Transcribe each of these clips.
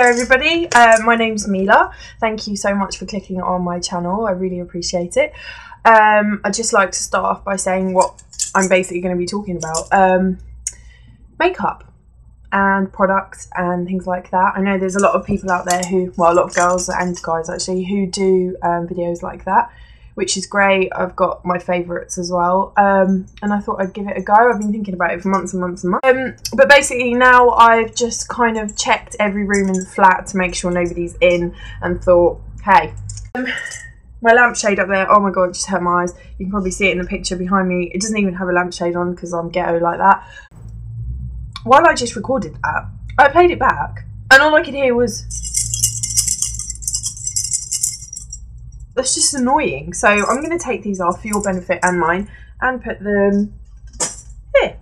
everybody, my name's Mila. Thank you so much for clicking on my channel, I really appreciate it. I'd just like to start off by saying what I'm basically going to be talking about. Makeup and products and things like that. I know there's a lot of people out there who, well, a lot of girls and guys actually, who do videos like that, which is great. I've got my favourites as well, and I thought I'd give it a go. I've been thinking about it for months and months and months. But basically now I've just kind of checked every room in the flat to make sure nobody's in, and thought, hey, my lampshade up there, oh my god, it just hurt my eyes. You can probably see it in the picture behind me. It doesn't even have a lampshade on because I'm ghetto like that. While I just recorded that, I played it back, and all I could hear was, that's just annoying. So I'm going to take these off for your benefit and mine and put them here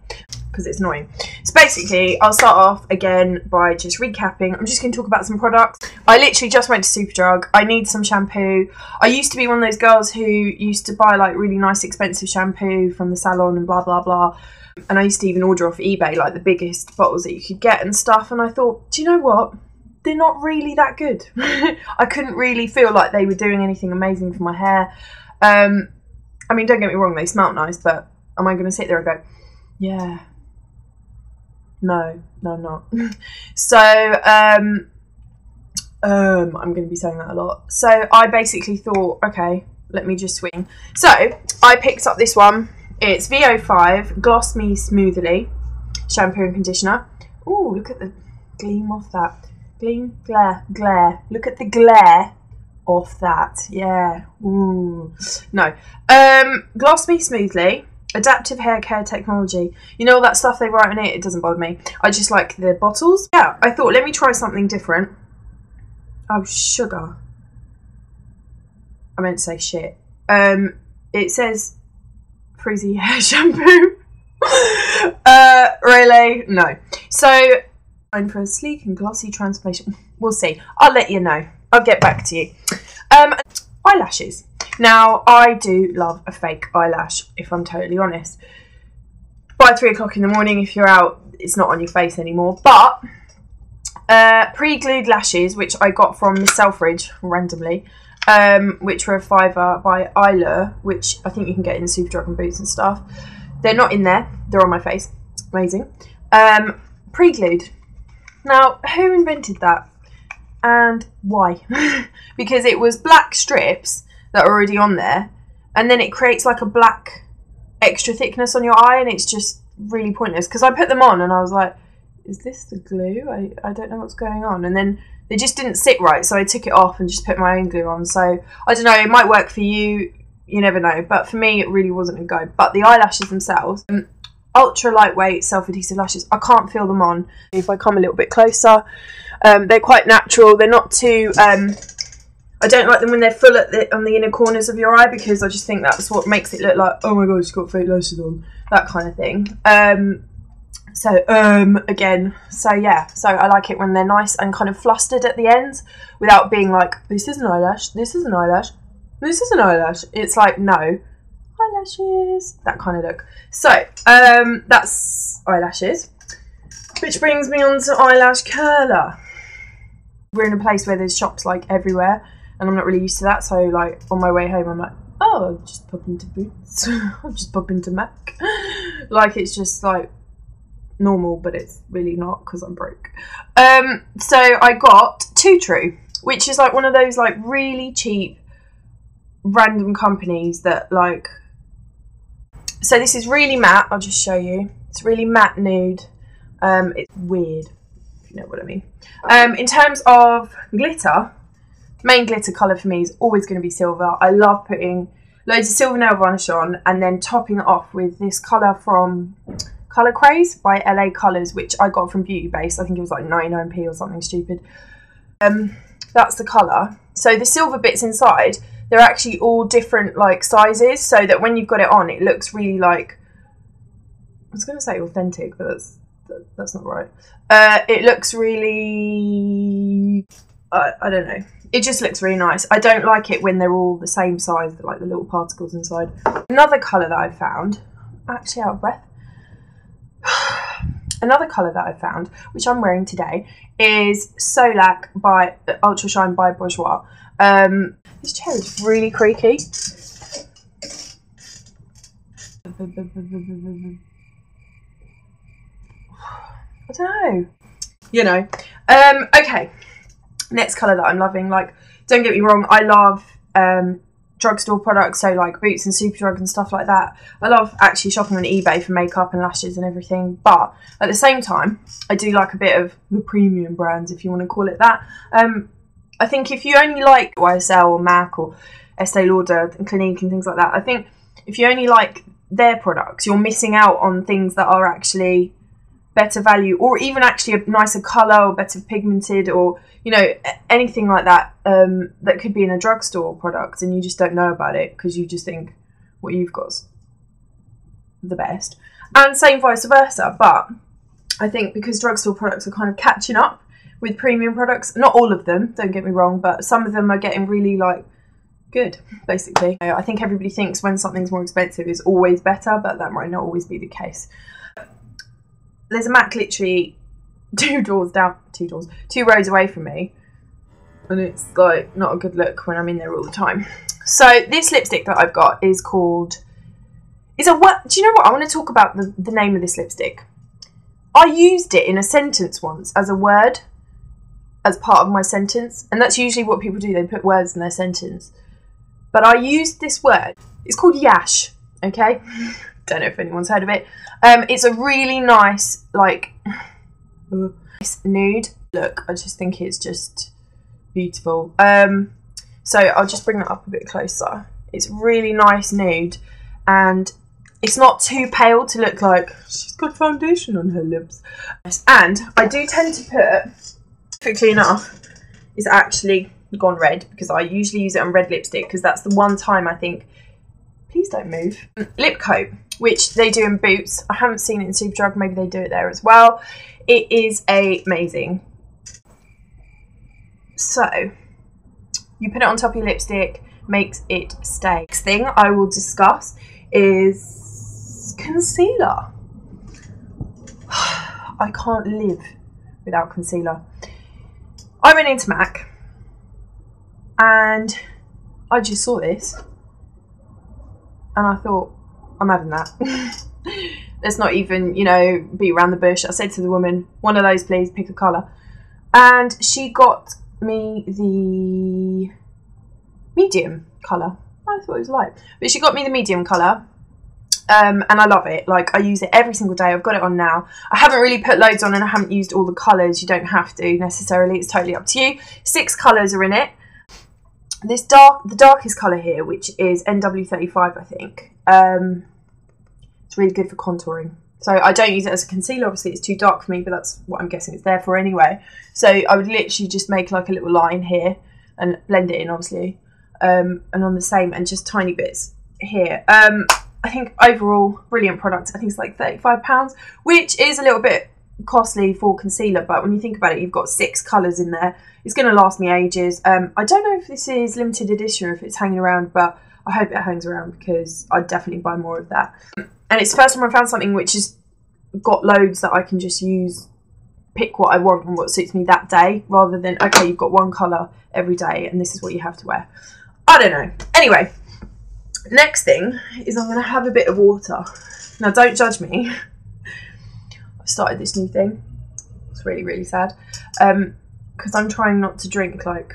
because it's annoying. So basically I'll start off again by just recapping. I'm just going to talk about some products. I literally just went to Superdrug. I need some shampoo. I used to be one of those girls who used to buy like really nice expensive shampoo from the salon and blah blah blah, and I used to even order off eBay like the biggest bottles that you could get and stuff, and I thought, do you know what? They're not really that good. I couldn't really feel like they were doing anything amazing for my hair. I mean, don't get me wrong, they smell nice, but am I going to sit there and go, yeah, no, I'm not. So, I'm going to be saying that a lot. So I basically thought, okay, let me just swing. So I picked up this one. It's VO5 Gloss Me Smoothly shampoo and conditioner. Ooh, look at the gleam off that. Gleam, glare. Look at the glare off that. Yeah. Ooh. No. Gloss Me Smoothly. Adaptive hair care technology. You know all that stuff they write on it? It doesn't bother me. I just like the bottles. Yeah, I thought, let me try something different. Oh, sugar. I meant to say shit. It says frizzy hair shampoo. Really? No. So, for a sleek and glossy transformation. We'll see. I'll let you know. I'll get back to you. Eyelashes. Now, I do love a fake eyelash, if I'm totally honest. By 3 o'clock in the morning, if you're out, it's not on your face anymore. But pre-glued lashes, which I got from Miss Selfridge randomly, which were a £5 by Eyelure, which I think you can get in Superdrug and Boots and stuff. They're not in there. They're on my face. Amazing. Pre-glued. Now, who invented that and why? Because it was black strips that are already on there, and then it creates like a black extra thickness on your eye, and it's just really pointless. Because I put them on and I was like, is this the glue? I don't know what's going on. And then they just didn't sit right, so I took it off and just put my own glue on. So I don't know, it might work for you, you never know, but for me it really wasn't a go. But the eyelashes themselves, ultra lightweight self-adhesive lashes. I can't feel them on. If I come a little bit closer, they're quite natural. They're not too, I don't like them when they're full on the inner corners of your eye, because I just think that's what makes it look like, oh my god, she's got fake lashes on, that kind of thing. Again, so yeah, so I like it when they're nice and kind of flustered at the ends without being like, this is an eyelash, this is an eyelash, this is an eyelash. It's like, no, eyelashes, that kind of look. So that's eyelashes, which brings me on to eyelash curler. We're in a place where there's shops like everywhere, and I'm not really used to that, so like on my way home I'm like, oh, I'll just pop into Boots. I'll just pop into Mac. Like, it's just like normal, but it's really not because I'm broke. So I got Too True, which is like one of those like really cheap random companies that like, so this is really matte. I'll just show you. It's really matte nude. It's weird, if you know what I mean. In terms of glitter, main glitter colour for me is always going to be silver. I love putting loads of silver nail varnish on and then topping it off with this colour from Colour Craze by LA Colours, which I got from Beauty Base. I think it was like 99p or something stupid. That's the colour. So the silver bits inside, they're actually all different like sizes, so that when you've got it on, it looks really like, I was going to say authentic, but that's not right. It looks really, I don't know. It just looks really nice. I don't like it when they're all the same size, like the little particles inside. Another colour that I found, actually out of breath, Another colour that I found, which I'm wearing today, is Solac by Ultra Shine by Bourjois. This chair is really creaky. I don't know. You know. Okay. Next colour that I'm loving. Like, don't get me wrong, I love drugstore products, so like Boots and Superdrug and stuff like that. I love actually shopping on eBay for makeup and lashes and everything, but at the same time I do like a bit of the premium brands, if you want to call it that. I think if you only like YSL or MAC or Estee Lauder and Clinique and things like that, I think if you only like their products, you're missing out on things that are actually better value, or even actually a nicer colour or better pigmented, or you know, anything like that, that could be in a drugstore product and you just don't know about it because you just think what you've got's the best, and same vice versa. But I think because drugstore products are kind of catching up with premium products, not all of them, don't get me wrong, but some of them are getting really like good, basically. I think everybody thinks when something's more expensive it's always better, but that might not always be the case. There's a MAC literally two rows away from me, and it's like not a good look when I'm in there all the time. So this lipstick that I've got is called, do you know what, I want to talk about the name of this lipstick. I used it in a sentence once as a word, as part of my sentence, and that's usually what people do, they put words in their sentence. But I used this word, it's called Yash, okay? Don't know if anyone's heard of it. It's a really nice, like, nude look. I just think it's just beautiful. So I'll just bring that up a bit closer. It's really nice nude, and it's not too pale to look like she's got foundation on her lips. And I do tend to put, quickly enough, it's actually gone red, because I usually use it on red lipstick because that's the one time I think, please don't move. Lip coat, which they do in Boots. I haven't seen it in Superdrug, maybe they do it there as well. It is amazing. So you put it on top of your lipstick, makes it stay. Next thing I will discuss is concealer. I can't live without concealer. I went into MAC and I just saw this and I thought, I'm having that. Let's not even, you know, beat around the bush. I said to the woman, one of those please, pick a colour. And she got me the medium colour. I thought it was light. But she got me the medium colour. And I love it. Like, I use it every single day. I've got it on now. I haven't really put loads on and I haven't used all the colours. You don't have to necessarily. It's totally up to you. 6 colours are in it. The darkest colour here, which is NW35, I think. It's really good for contouring. So I don't use it as a concealer. Obviously, it's too dark for me, but that's what I'm guessing it's there for anyway. So I would literally just make like a little line here and blend it in, obviously. And on the same, and just tiny bits here. I think overall, brilliant product. I think it's like £35, which is a little bit costly for concealer, but when you think about it, you've got 6 colours in there. It's going to last me ages. I don't know if this is limited edition or if it's hanging around, but I hope it hangs around because I'd definitely buy more of that. And it's the first time I found something which has got loads that I can just use, pick what I want and what suits me that day, rather than, okay, you've got one colour every day and this is what you have to wear. I don't know. Anyway, next thing is I'm going to have a bit of water. Now, don't judge me. I started this new thing. It's really, really sad. Because I'm trying not to drink, like,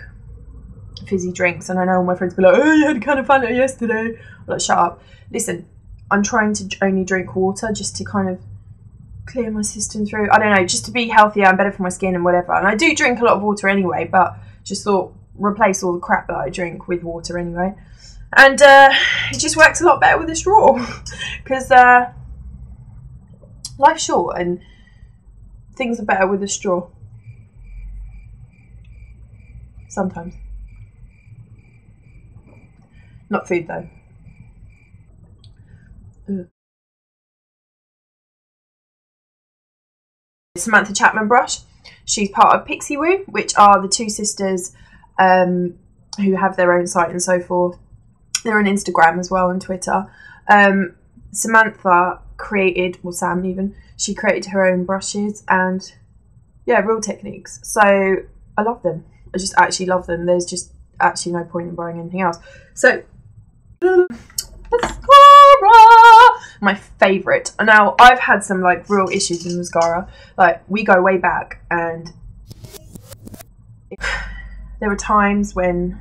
fizzy drinks. And I know all my friends will be like, oh, you had a can of Fanta yesterday. I'm like, shut up. Listen, I'm trying to only drink water just to kind of clear my system through. I don't know, just to be healthier and better for my skin and whatever. And I do drink a lot of water anyway, but just thought, replace all the crap that I drink with water anyway. And it just works a lot better with a straw. Because life's short and things are better with a straw. Sometimes. Not food though. Ugh. Samantha Chapman brush. She's part of Pixie Woo, which are the 2 sisters who have their own site and so forth. They're on Instagram as well and Twitter. Samantha created, well, Sam even, she created her own brushes and, yeah, real techniques. So I love them. I just actually love them. There's just actually no point in buying anything else. So, mascara! My favourite. Now, I've had some, like, real issues with mascara. Like, we go way back, and there were times when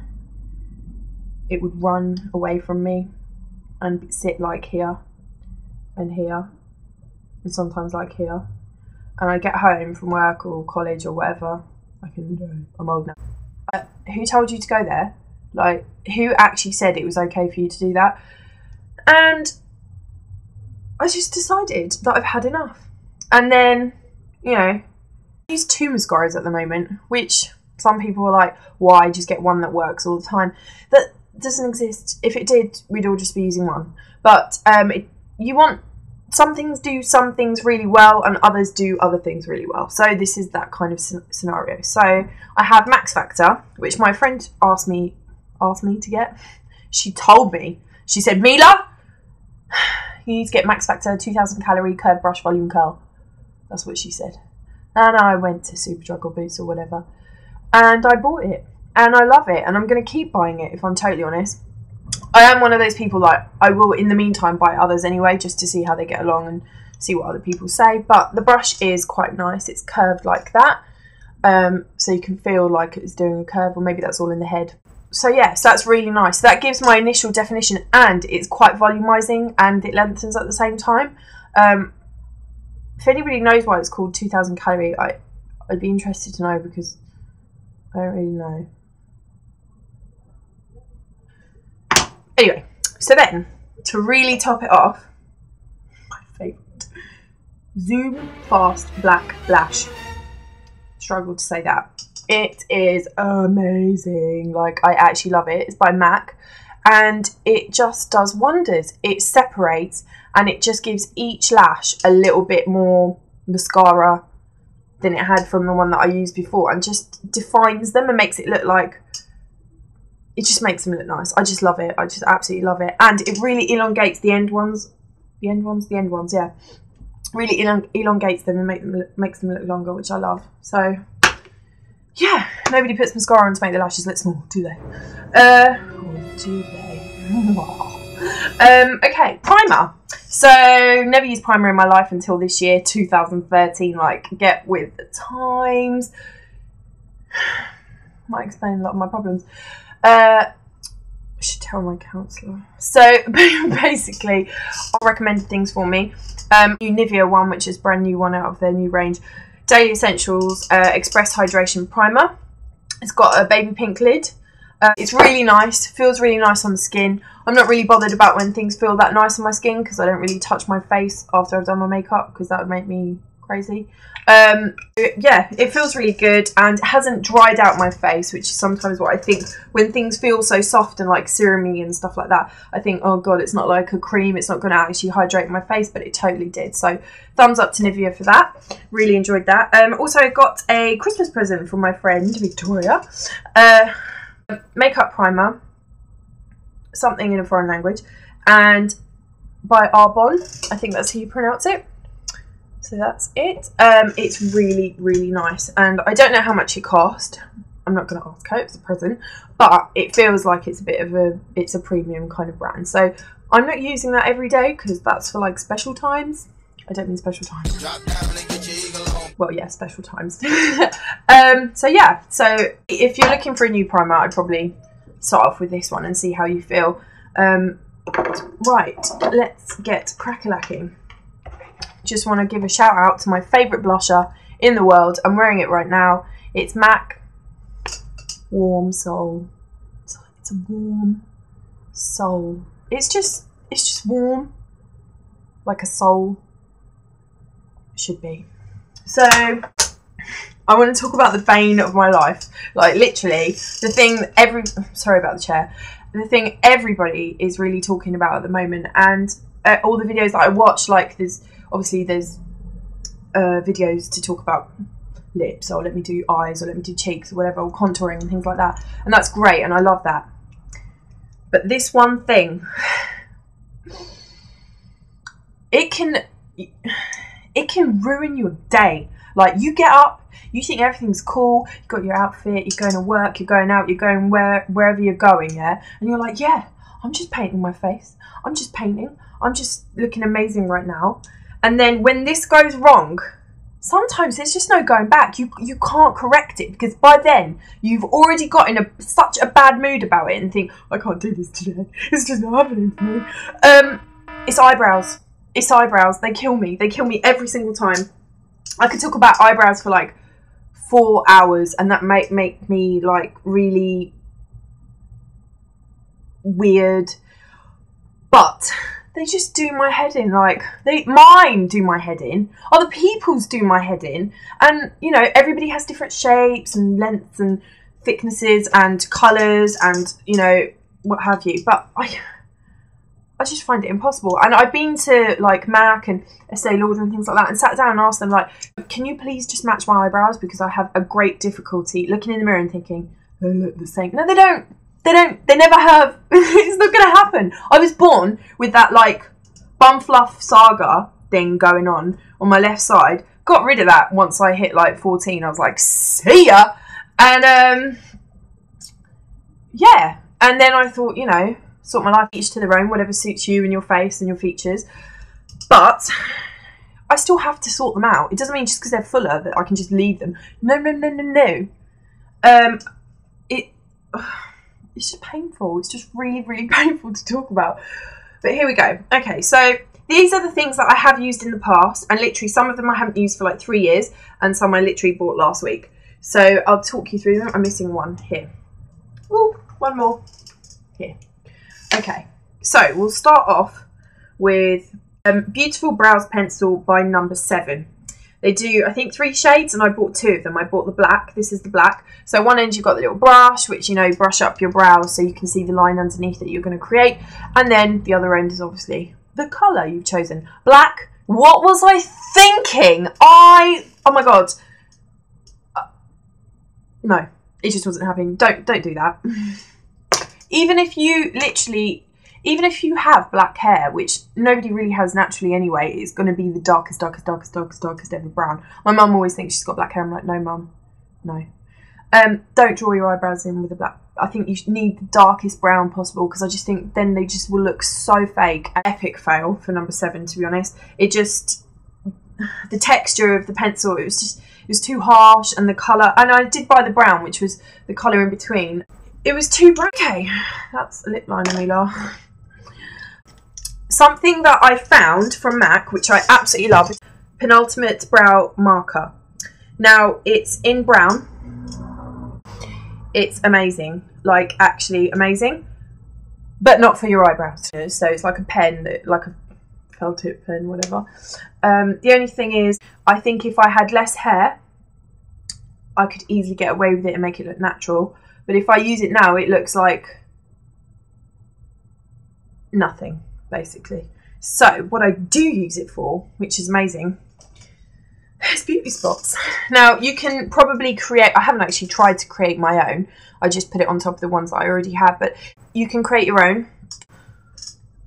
it would run away from me and sit like here and here and sometimes like here, and I get home from work or college or whatever, I'm old now. Who told you to go there? Like, who actually said it was okay for you to do that? And I just decided that I've had enough. And then, you know, I use 2 mascaras at the moment, which some people are like, why just get one that works all the time? That doesn't exist. If it did, we'd all just be using one. But you want, some things do some things really well and others do other things really well. So this is that kind of scenario. So I have Max Factor, which my friend asked me to get. She told me, she said, Mila, you need to get Max Factor 2000 calorie curved brush volume curl. That's what she said. And I went to Superdrug or Boots or whatever, and I bought it, and I love it, and I'm going to keep buying it, if I'm totally honest. I am one of those people, like, I will in the meantime buy others anyway, just to see how they get along and see what other people say. But the brush is quite nice. It's curved like that, so you can feel like it's doing a curve, or maybe that's all in the head. So yeah, so that's really nice. That gives my initial definition, and it's quite volumizing, and it lengthens at the same time. If anybody knows why it's called 2000 calorie, I'd be interested to know, because I don't really know. Anyway, so then, to really top it off, my favourite, Zoom Fast Black Lash. Struggled to say that. It is amazing. Like, I actually love it. It's by MAC, and it just does wonders. It separates, and it just gives each lash a little bit more mascara than it had from the one that I used before, and just defines them and makes it look like, it just makes them look nice. I just love it. I just absolutely love it. And it really elongates the end ones. The end ones, yeah. Really elongates them and makes them look longer, which I love. So, yeah. Nobody puts mascara on to make the lashes look small, do they? Or do they? Okay, primer. So, never used primer in my life until this year, 2013. Like, get with the times. Might explain a lot of my problems. I should tell my counsellor. So basically, I'll recommend things for me. New Nivea one, which is a brand new one out of their new range. Daily Essentials Express Hydration Primer. It's got a baby pink lid. It's really nice. Feels really nice on the skin. I'm not really bothered about when things feel that nice on my skin, because I don't really touch my face after I've done my makeup, because that would make me crazy. Yeah, it feels really good, and it hasn't dried out my face, which is sometimes what I think when things feel so soft and like serumy and stuff like that. I think, oh god, it's not like a cream, it's not going to actually hydrate my face, but it totally did. So thumbs up to Nivea for that. Really enjoyed that. Also got a Christmas present from my friend Victoria. Makeup primer, something in a foreign language, and by Arbonne, I think that's how you pronounce it. So that's it. It's really, really nice, and I don't know how much it cost. I'm not going to ask her, it's a present, but it feels like it's a bit of it's a premium kind of brand. So I'm not using that every day, because that's for like special times. I don't mean special times. Well, yeah, special times. So yeah, so if you're looking for a new primer, I'd probably start off with this one and see how you feel. Right, let's get crack-a-lacking. Just want to give a shout out to my favourite blusher in the world. I'm wearing it right now. It's MAC Warm Soul. It's a warm soul. It's just warm, like a soul should be. So I want to talk about the bane of my life. Like, literally the thing sorry about the chair. The thing everybody is really talking about at the moment, and all the videos that I watch, like there's videos to talk about lips, or let me do eyes, or let me do cheeks, or whatever, or contouring and things like that, and that's great, and I love that. But this one thing, it can ruin your day. Like, you get up, you think everything's cool, you've got your outfit, you're going to work, you're going out, you're going wherever you're going, yeah? And you're like, yeah, I'm just painting my face. I'm just painting. I'm just looking amazing right now. And then when this goes wrong, sometimes there's just no going back. You can't correct it, because by then you've already got in such a bad mood about it and think, I can't do this today. It's just not happening for me. It's eyebrows. It's eyebrows. They kill me. They kill me every single time. I could talk about eyebrows for like 4 hours, and that might make me like really weird. But they just do my head in. Like, mine do my head in. Other people's do my head in. And, you know, everybody has different shapes and lengths and thicknesses and colours and, you know, what have you. But I just find it impossible. And I've been to like MAC and Estee Lauder and things like that, and sat down and asked them, like, can you please just match my eyebrows, because I have a great difficulty looking in the mirror and thinking they look the same. No, they don't. They never have. It's not going to happen. I was born with that like bum fluff saga thing going on my left side. Got rid of that once I hit like 14. I was like, see ya. And yeah. And then I thought, you know, sort my life, each to their own, whatever suits you and your face and your features. But I still have to sort them out. It doesn't mean just because they're fuller that I can just leave them. No. It's just painful. It's just really, really painful to talk about. But here we go. Okay, so these are the things that I have used in the past, and literally some of them I haven't used for like 3 years, and some I literally bought last week. So I'll talk you through them. I'm missing one here. Ooh, one more here. Okay, so we'll start off with Beautiful Brows Pencil by No. 7. They do, I think, 3 shades, and I bought 2 of them. I bought the black. This is the black. So one end you've got the little brush, which, you know, brush up your brows so you can see the line underneath that you're going to create. And then the other end is obviously the colour you've chosen. Black. What was I thinking? Oh my God. No, it just wasn't happening. Don't do that. Even if you have black hair, which nobody really has naturally anyway, it's going to be the darkest ever brown. My mum always thinks she's got black hair. I'm like, no, mum, no. Don't draw your eyebrows in with a black. I think you need the darkest brown possible, because I just think then they just will look so fake. Epic fail for No. 7, to be honest. It just, the texture of the pencil, it was too harsh, and the colour, and I did buy the brown, which was the colour in between. It was too bright. Okay, that's a lip liner, Mila. Something that I found from MAC, which I absolutely love, is Penultimate Brow Marker. Now, it's in brown. It's amazing. Like, actually amazing. But not for your eyebrows. So it's like a pen, like a felt tip pen, whatever. The only thing is, I think if I had less hair, I could easily get away with it and make it look natural. But if I use it now, it looks like nothing, basically. So what I do use it for, which is amazing, is beauty spots. Now, you can probably create, I haven't actually tried to create my own. I just put it on top of the ones that I already have. But you can create your own.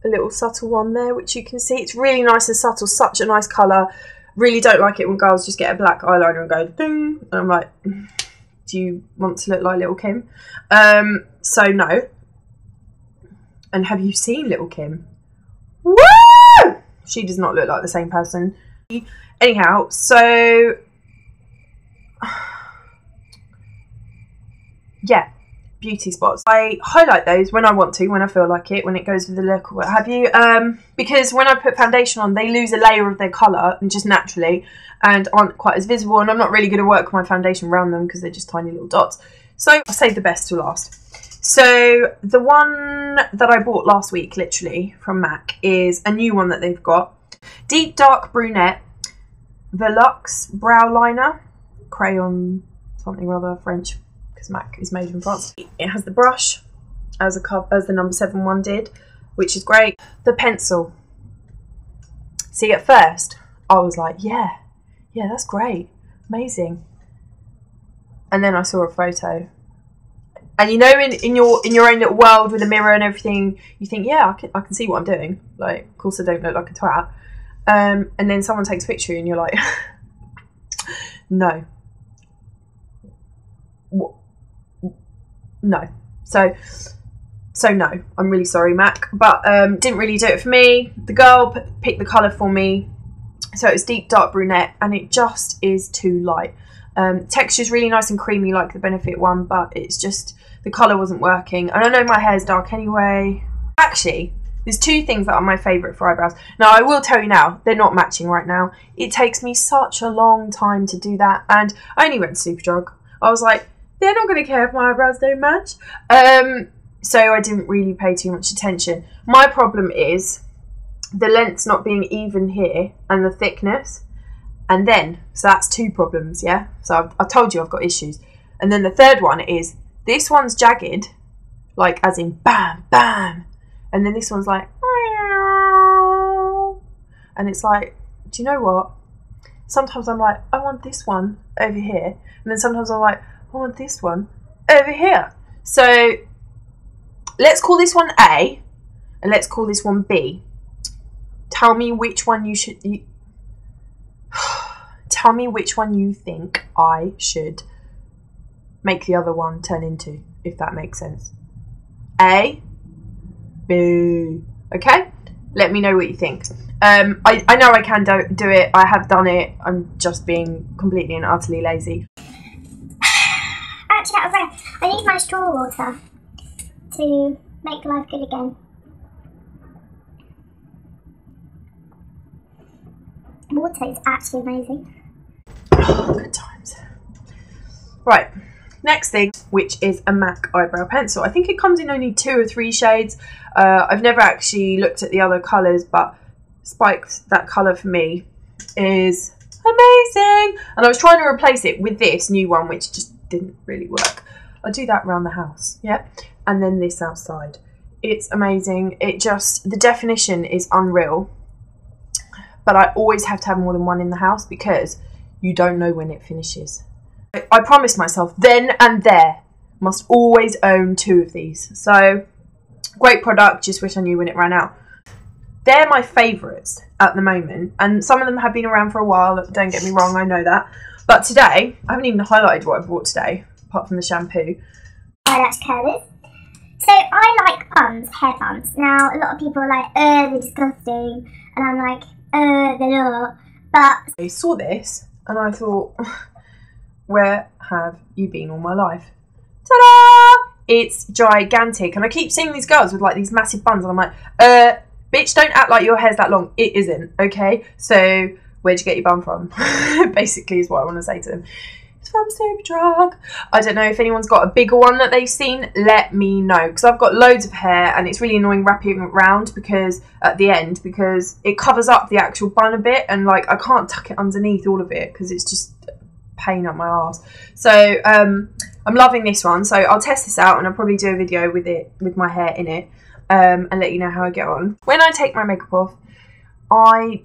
A little subtle one there, which you can see. It's really nice and subtle, such a nice colour. Really don't like it when girls just get a black eyeliner and go, ding. And I'm like, do you want to look like Little Kim? So no. And have you seen Little Kim? Woo! She does not look like the same person. Anyhow, so yeah, beauty spots. I highlight those when I want to, when I feel like it, when it goes with the look or what have you. Because when I put foundation on, they lose a layer of their colour and just naturally, and aren't quite as visible, and I'm not really going to work my foundation around them because they're just tiny little dots. So I'll save the best to last. So the one that I bought last week, literally, from MAC, is a new one that they've got. Deep Dark Brunette Velux Brow Liner. Crayon something rather French, because MAC is made in France. It has the brush, as the No. 7 one did, which is great. The pencil. See, at first, I was like, yeah, that's great. Amazing. And then I saw a photo. And you know, in your own little world with a mirror and everything, you think, yeah, I can see what I'm doing. Like, of course I don't look like a twat. And then someone takes a picture and you're like, no. What? No. So no, I'm really sorry, Mac, but didn't really do it for me. The girl picked the colour for me, so it was deep dark brunette, and it just is too light. Texture's really nice and creamy like the Benefit one, but it's just, the colour wasn't working. And I know my hair's dark anyway. Actually, there's two things that are my favourite for eyebrows. Now, I will tell you now, they're not matching right now. It takes me such a long time to do that, and I only went to Superdrug. I was like, they're not going to care if my eyebrows don't match. So I didn't really pay too much attention. My problem is the length's not being even here and the thickness. And then, so that's two problems, yeah? So I told you I've got issues. And then the third one is, this one's jagged, like as in bam, bam. And then this one's like, and it's like, do you know what? Sometimes I'm like, I want this one over here. And then sometimes I'm like, I want this one over here. So let's call this one A, and let's call this one B. Tell me which one you should... Tell me which one you think I should make the other one turn into, if that makes sense. A, B. Okay? Let me know what you think. I know I can do it. I have done it. I'm just being completely and utterly lazy. Actually, I need my straw water to make life good again. Water is actually amazing. Oh, good times. Right, next thing, which is a MAC eyebrow pencil. I think it comes in only 2 or 3 shades. I've never actually looked at the other colours, but Spiked, that colour for me, is amazing. And I was trying to replace it with this new one, which just didn't really work. I do that around the house, yeah? And then this outside. It's amazing. It just, the definition is unreal. But I always have to have more than one in the house because you don't know when it finishes. I promised myself then and there, must always own 2 of these. So, great product, just wish I knew when it ran out. They're my favourites at the moment, and some of them have been around for a while, don't get me wrong, I know that. But today, I haven't even highlighted what I bought today, apart from the shampoo. Eyelash curlers. So I like buns, hair buns. Now, a lot of people are like, they're disgusting. And I'm like, they're not. But I saw this, and I thought, where have you been all my life? Ta-da! It's gigantic. And I keep seeing these girls with like these massive buns, and I'm like, bitch, don't act like your hair's that long. It isn't, okay? So, where'd you get your bun from? Basically is what I want to say to them. It's from Superdrug. I don't know if anyone's got a bigger one that they've seen. Let me know. Because I've got loads of hair and it's really annoying wrapping it around because at the end, because it covers up the actual bun a bit, and like I can't tuck it underneath all of it because it's just a pain up my arse. So I'm loving this one. So I'll test this out and I'll probably do a video with it, with my hair in it. And let you know how I get on. When I take my makeup off, I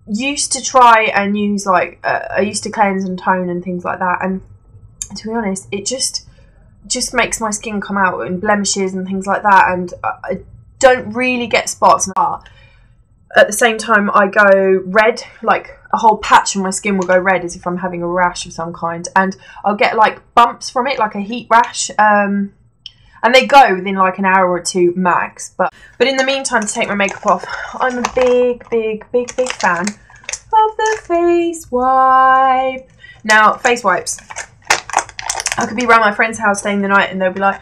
used to try and use like I used to cleanse and tone and things like that, and to be honest, it just makes my skin come out and blemishes and things like that, and I don't really get spots. But at the same time, I go red, like a whole patch of my skin will go red as if I'm having a rash of some kind, and I'll get like bumps from it, like a heat rash. And they go within like an hour or 2 max. But in the meantime, to take my makeup off, I'm a big fan of the face wipe. Now, face wipes. I could be around my friend's house staying the night and they'll be like,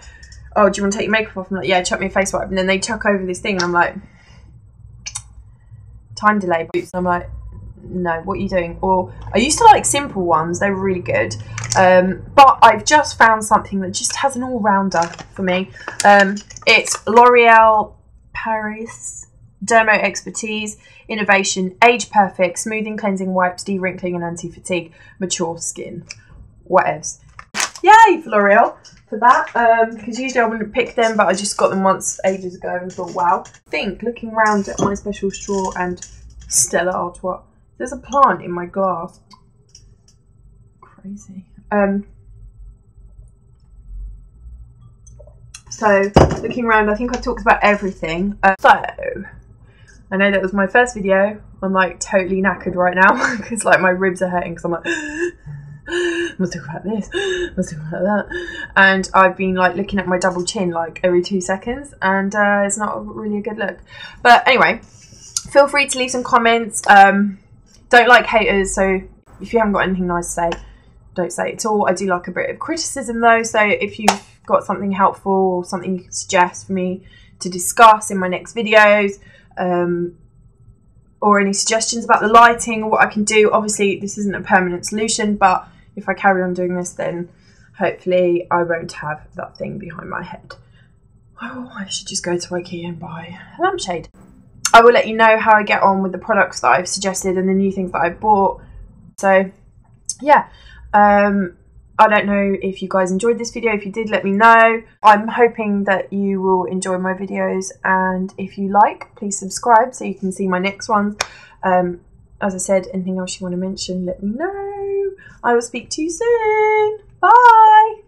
oh, do you want to take your makeup off? I'm like, yeah, chuck me a face wipe. And then they chuck over this thing and I'm like, time delay. And I'm like, no, what are you doing? Or I used to like simple ones, they were really good, but I've just found something that just has an all-rounder for me. It's L'Oreal Paris Dermo Expertise Innovation Age Perfect Smoothing Cleansing Wipes, De-Wrinkling and Anti-Fatigue Mature Skin. Whatevs. Yay for L'Oreal for that, because usually I wouldn't pick them, but I just got them once ages ago and thought, wow. I think looking around at my special straw and Stella Artois, there's a plant in my glass. Crazy. So, looking around, I think I've talked about everything. So, I know that was my first video I'm like totally knackered right now because like my ribs are hurting because I'm like must talk about this, must talk about that, and I've been like looking at my double chin like every 2 seconds, and it's not really a good look. But anyway, feel free to leave some comments. Don't like haters, so if you haven't got anything nice to say, don't say it at all. I do like a bit of criticism though, so if you've got something helpful or something you can suggest for me to discuss in my next videos, or any suggestions about the lighting or what I can do. Obviously this isn't a permanent solution, but if I carry on doing this, then hopefully I won't have that thing behind my head. Oh, I should just go to IKEA and buy a lampshade. I will let you know how I get on with the products that I've suggested and the new things that I bought. So yeah, I don't know if you guys enjoyed this video. If you did, let me know. I'm hoping that you will enjoy my videos, and if you like, please subscribe so you can see my next ones. As I said, anything else you want to mention, let me know. I will speak to you soon. Bye.